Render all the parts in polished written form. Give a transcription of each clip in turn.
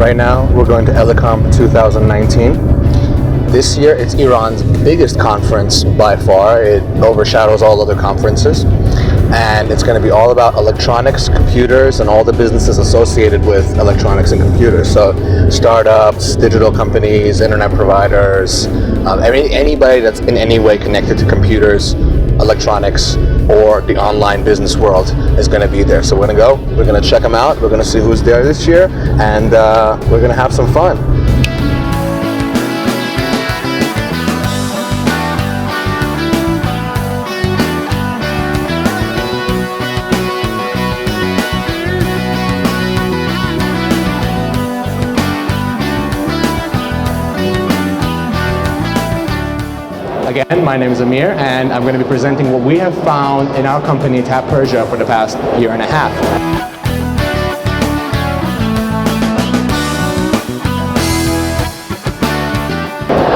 Right now, we're going to Elecomp 2019. This year, it's Iran's biggest conference by far. It overshadows all other conferences. And it's going to be all about electronics, computers, and all the businesses associated with electronics and computers. So startups, digital companies, internet providers, anybody that's in any way connected to computers, electronics, or the online business world is going to be there. So we're going to go, we're going to check them out, we're going to see who's there this year, and we're going to have some fun. Again, my name is Amir, and I'm going to be presenting what we have found in our company, Tap Persia, for the past year and a half.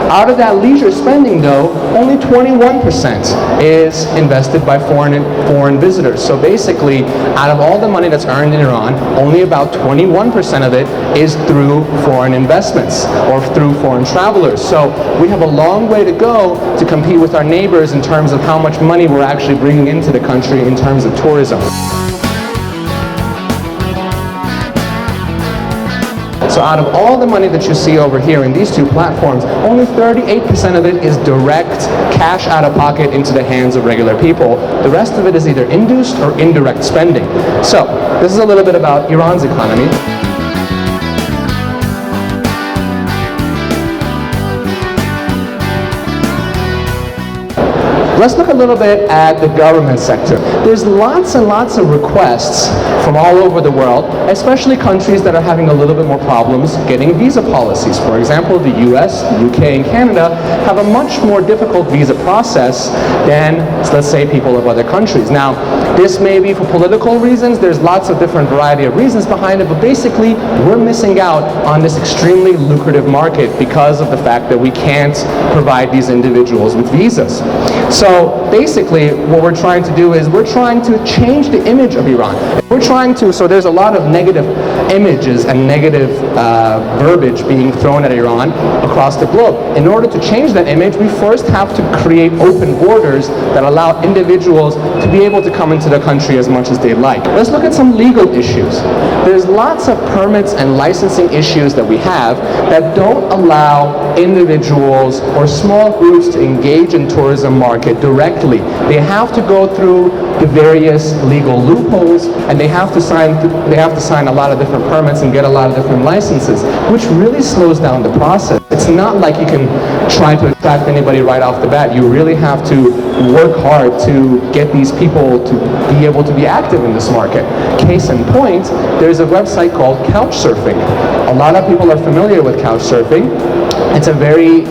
Out of that leisure spending, though, only 21% is invested by foreign visitors. So basically, out of all the money that's earned in Iran, only about 21% of it is through foreign investments or through foreign travelers. So we have a long way to go to compete with our neighbors in terms of how much money we're actually bringing into the country in terms of tourism. So out of all the money that you see over here in these two platforms, only 38% of it is direct cash out of pocket into the hands of regular people. The rest of it is either induced or indirect spending. So this is a little bit about Iran's economy. Let's look a little bit at the government sector. There's lots and lots of requests from all over the world, especially countries that are having a little bit more problems getting visa policies. For example, the US, the UK, and Canada have a much more difficult visa process than, let's say, people of other countries. Now, this may be for political reasons. There's lots of different variety of reasons behind it, but basically, we're missing out on this extremely lucrative market because of the fact that we can't provide these individuals with visas. So basically, what we're trying to do is we're trying to change the image of Iran. So there's a lot of negative images and negative verbiage being thrown at Iran across the globe. In order to change that image, we first have to create open borders that allow individuals to be able to come into the country as much as they like. Let's look at some legal issues. There's lots of permits and licensing issues that we have that don't allow individuals or small groups to engage in tourism market directly. They have to go through the various legal loopholes, and they have to sign a lot of different permits and get a lot of different licenses, which really slows down the process. It's not like you can try to attract anybody right off the bat. You really have to work hard to get these people to be able to be active in this market. Case in point, there's a website called Couchsurfing. A lot of people are familiar with Couchsurfing. It's a very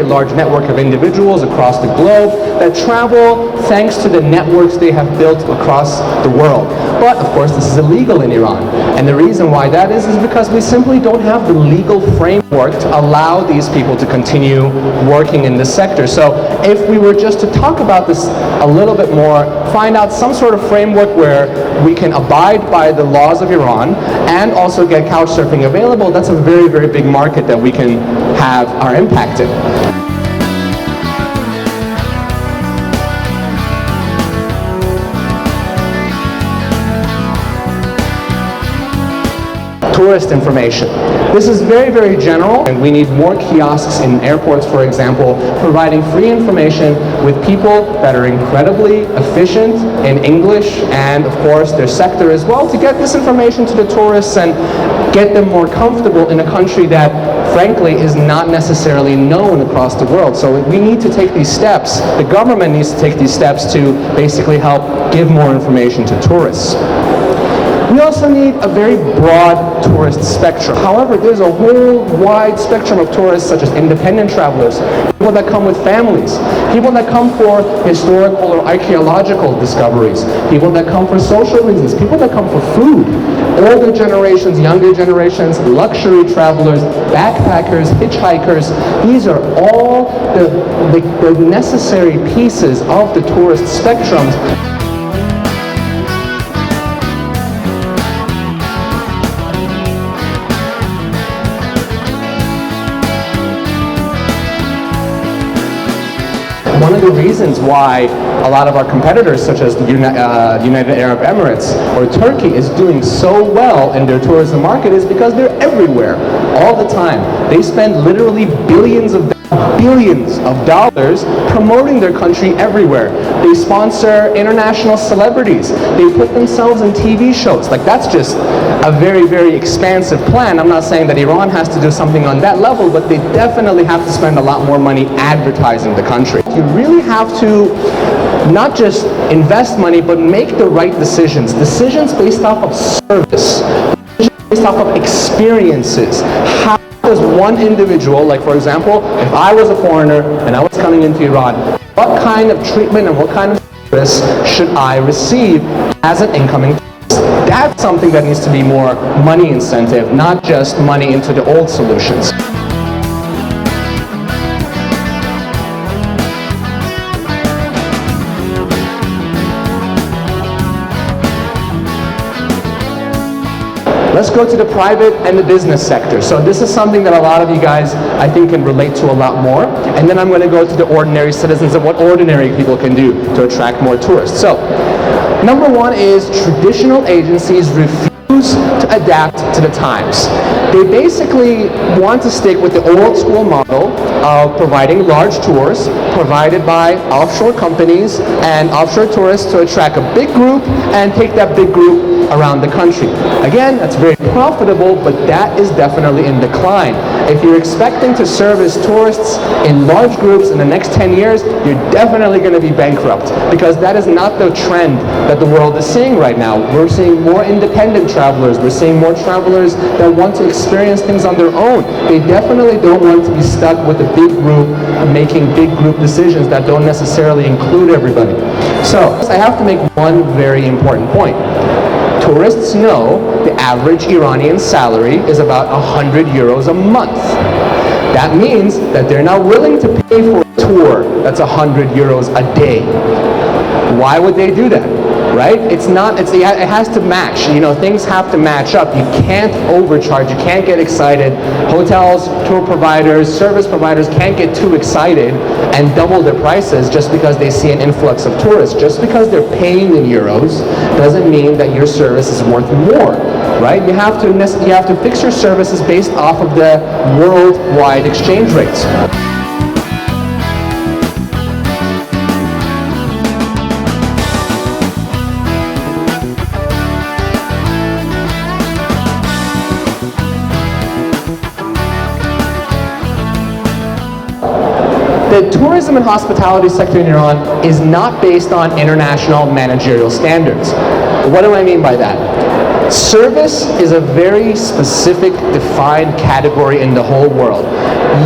large network of individuals across the globe that travel thanks to the networks they have built across the world. But of course, this is illegal in Iran. And the reason why that is because we simply don't have the legal framework to allow these people to continue working in this sector. So if we were just to talk about this a little bit more, find out some sort of framework where we can abide by the laws of Iran and also get Couchsurfing available, that's a very big market that we can have our impact in. Tourist information. This is very general, and we need more kiosks in airports, for example, providing free information with people that are incredibly efficient in English and, of course, their sector as well, to get this information to the tourists and get them more comfortable in a country that, frankly, is not necessarily known across the world. So we need to take these steps. The government needs to take these steps to basically help give more information to tourists. We also need a very broad tourist spectrum. However, there's a whole wide spectrum of tourists, such as independent travelers, people that come with families, people that come for historical or archaeological discoveries, people that come for social reasons, people that come for food, older generations, younger generations, luxury travelers, backpackers, hitchhikers. These are all the necessary pieces of the tourist spectrum. one of the reasons why a lot of our competitors, such as the United Arab Emirates or Turkey, is doing so well in their tourism market is because they're everywhere, all the time. They spend literally billions of dollars promoting their country everywhere. They sponsor international celebrities. They put themselves in TV shows. Like, that's just a very, very expansive plan. I'm not saying that Iran has to do something on that level, but they definitely have to spend a lot more money advertising the country. You really have to not just invest money, but make the right decisions. Decisions based off of service, based off of experiences. How does one individual, like for example, if I was a foreigner and I was coming into Iran, what kind of treatment and what kind of service should I receive as an incoming tourist? That's something that needs to be more money incentive, not just money into the old solutions. Let's go to the private and the business sector. So this is something that a lot of you guys, I think, can relate to a lot more. And then I'm going to go to the ordinary citizens and what ordinary people can do to attract more tourists. So, number one is traditional agencies refuse to adapt to the times. They basically want to stick with the old school model of providing large tours provided by offshore companies and offshore tourists to attract a big group and take that big group around the country. Again, that's very profitable, but that is definitely in decline. If you're expecting to service tourists in large groups in the next 10 years, you're definitely going to be bankrupt, because that is not the trend that the world is seeing right now. We're seeing more independent travelers. We're seeing more travelers that want to experience things on their own. They definitely don't want to be stuck with a big group, making big group decisions that don't necessarily include everybody. So, I have to make one very important point. Tourists know the average Iranian salary is about 100 euros a month. That means that they're not willing to pay for a tour that's 100 euros a day. Why would they do that? Right? It has to match. You know, things have to match up. You can't overcharge. You can't get excited. Hotels, tour providers, service providers can't get too excited and double their prices just because they see an influx of tourists. Just because they're paying in euros doesn't mean that your service is worth more. Right? You have to fix your services based off of the worldwide exchange rates. The tourism and hospitality sector in Iran is not based on international managerial standards. What do I mean by that? Service is a very specific, defined category in the whole world.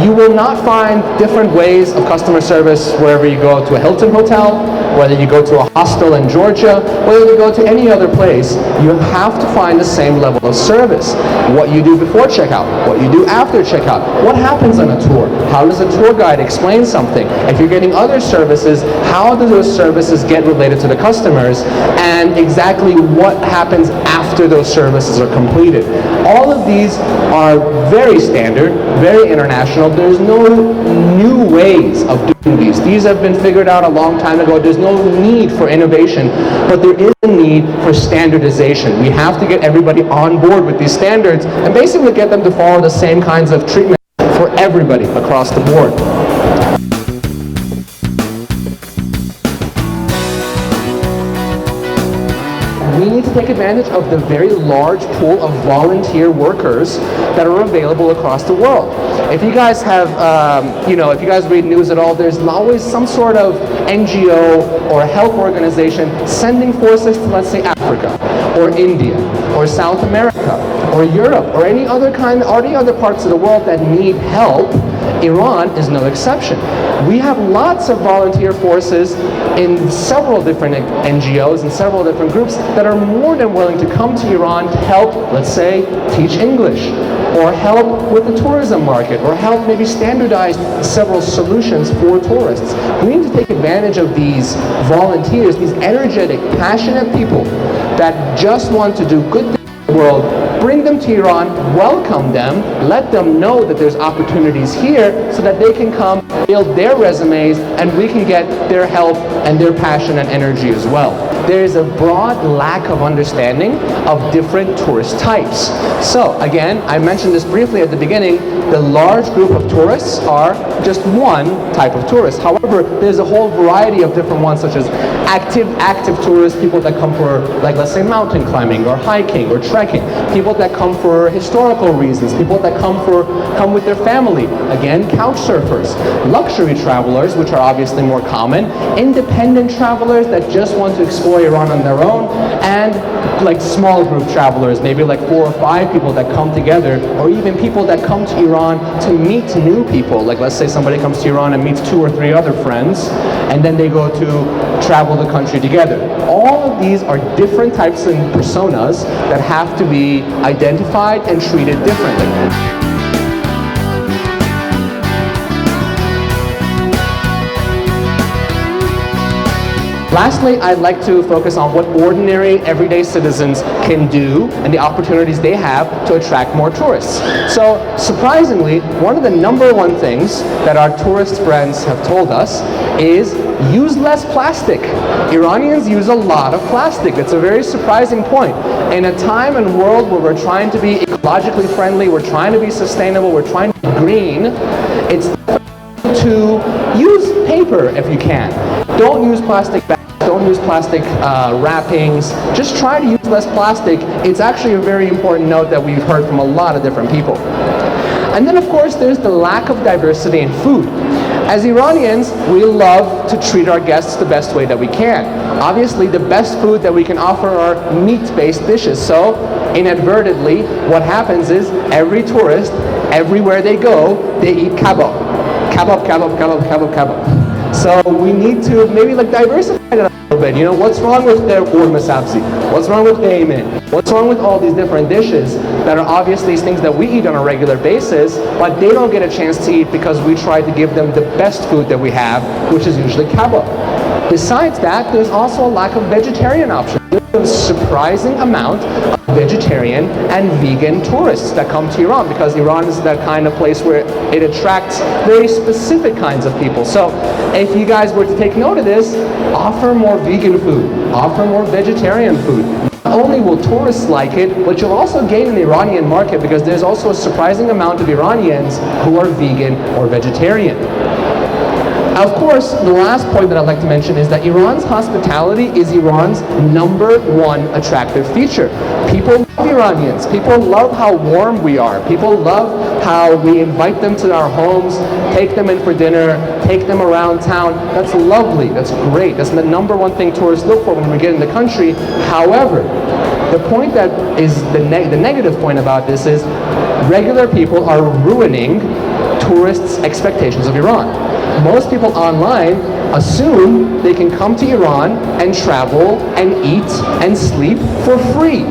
You will not find different ways of customer service wherever you go to a Hilton hotel, whether you go to a hostel in Georgia, whether you go to any other place. You have to find the same level of service. What you do before checkout, what you do after checkout, what happens on a tour, how does a tour guide explain something? If you're getting other services, how do those services get related to the customers, and exactly what happens after those services are completed. All of these are very standard, very international. There's no new ways of doing these. These have been figured out a long time ago. There's no need for innovation, but there is a need for standardization. We have to get everybody on board with these standards and basically get them to follow the same kinds of treatment for everybody across the board. We need to take advantage of the very large pool of volunteer workers that are available across the world. If you guys have, if you guys read news at all, there's always some sort of NGO or help organization sending forces to, let's say, Africa, or India, or South America, or Europe, or any other parts of the world that need help. Iran is no exception. We have lots of volunteer forces in several different NGOs and several different groups that are more than willing to come to Iran to help, let's say, teach English, or help with the tourism market, or help maybe standardize several solutions for tourists. We need to take advantage of these volunteers, these energetic, passionate people that just want to do good things in the world, bring them to Iran, welcome them, let them know that there's opportunities here so that they can come build their resumes and we can get their help and their passion and energy as well. There is a broad lack of understanding of different tourist types. So again, I mentioned this briefly at the beginning, the large group of tourists are just one type of tourist. However, there's a whole variety of different ones, such as active tourists, people that come for, like, let's say mountain climbing or hiking or trekking, people that come for historical reasons, people that come with their family, again, couch surfers, luxury travelers, which are obviously more common, independent travelers that just want to explore Iran on their own, and like small group travelers, maybe like 4 or 5 people that come together, or even people that come to Iran to meet new people. Like, let's say somebody comes to Iran and meets 2 or 3 other friends, and then they go to travel the country together. All of these are different types of personas that have to be identified and treated differently. Lastly, I'd like to focus on what ordinary, everyday citizens can do and the opportunities they have to attract more tourists. So, surprisingly, one of the #1 things that our tourist friends have told us is use less plastic. Iranians use a lot of plastic. It's a very surprising point. In a time and world where we're trying to be ecologically friendly, we're trying to be sustainable, we're trying to be green, it's to use paper if you can. Don't use plastic bags. Don't use plastic wrappings. Just try to use less plastic. It's actually a very important note that we've heard from a lot of different people. And then, of course, there's the lack of diversity in food. As Iranians, we love to treat our guests the best way that we can. Obviously, the best food that we can offer are meat-based dishes. So, inadvertently, what happens is every tourist, everywhere they go, they eat kebab. Kebab, kebab, kebab, kebab, kebab. So we need to maybe like diversify it a little bit. You know, what's wrong with their orma sabzi? What's wrong with gayman? What's wrong with all these different dishes that are obviously things that we eat on a regular basis, but they don't get a chance to eat because we try to give them the best food that we have, which is usually kebab. Besides that, there's also a lack of vegetarian options. There's a surprising amount of vegetarian and vegan tourists that come to Iran, because Iran is that kind of place where it attracts very specific kinds of people. So if you guys were to take note of this, offer more vegan food, offer more vegetarian food. Not only will tourists like it, but you'll also gain in the Iranian market, because there's also a surprising amount of Iranians who are vegan or vegetarian. Of course, the last point that I'd like to mention is that Iran's hospitality is Iran's #1 attractive feature. People love Iranians. People love how warm we are. People love how we invite them to our homes, take them in for dinner, take them around town. That's lovely. That's great. That's the #1 thing tourists look for when we get in the country. However, the point that is the negative point about this is regular people are ruining tourists' expectations of Iran. Most people online assume they can come to Iran and travel and eat and sleep for free,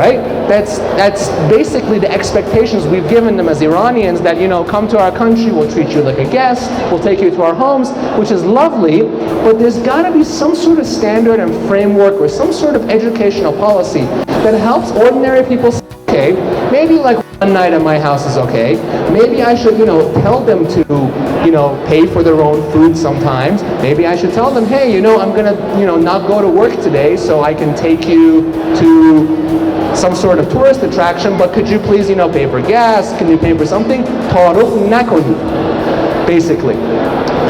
right? That's basically the expectations we've given them as Iranians, that, you know, come to our country, we'll treat you like a guest, we'll take you to our homes, which is lovely, but there's got to be some sort of standard and framework or some sort of educational policy that helps ordinary people say, okay, maybe like one night at my house is okay. Maybe I should, you know, tell them to, you know, pay for their own food sometimes. Maybe I should tell them, hey, you know, I'm gonna, you know, not go to work today, so I can take you to some sort of tourist attraction, but could you please, you know, pay for gas? Can you pay for something? Taruq nakoni, basically.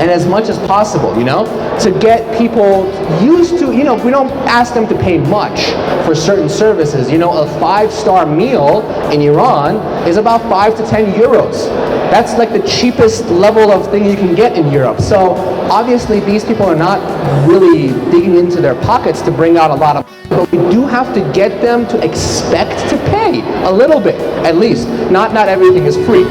And as much as possible, you know, to get people used to, you know, we don't ask them to pay much for certain services. You know, a 5-star meal in Iran is about 5 to 10 euros. That's like the cheapest level of thing you can get in Europe. So obviously these people are not really digging into their pockets to bring out a lot of, but we do have to get them to expect to pay a little bit, at least. Not everything is free.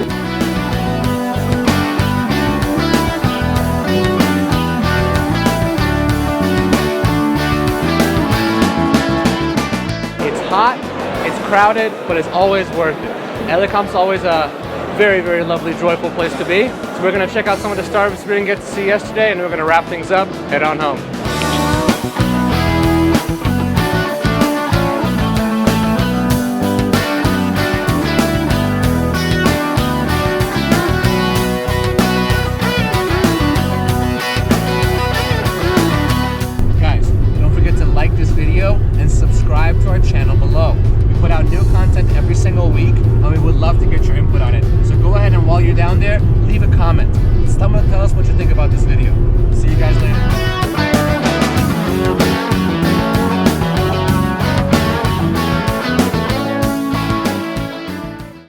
Hot, it's crowded, but it's always worth it. Elecomp's always a very, very lovely, joyful place to be. So we're going to check out some of the startups we didn't get to see yesterday, and we're going to wrap things up, head on home. and subscribe to our channel below. We put out new content every single week, and we would love to get your input on it. So go ahead and while you're down there, leave a comment. Tell us what you think about this video. See you guys later.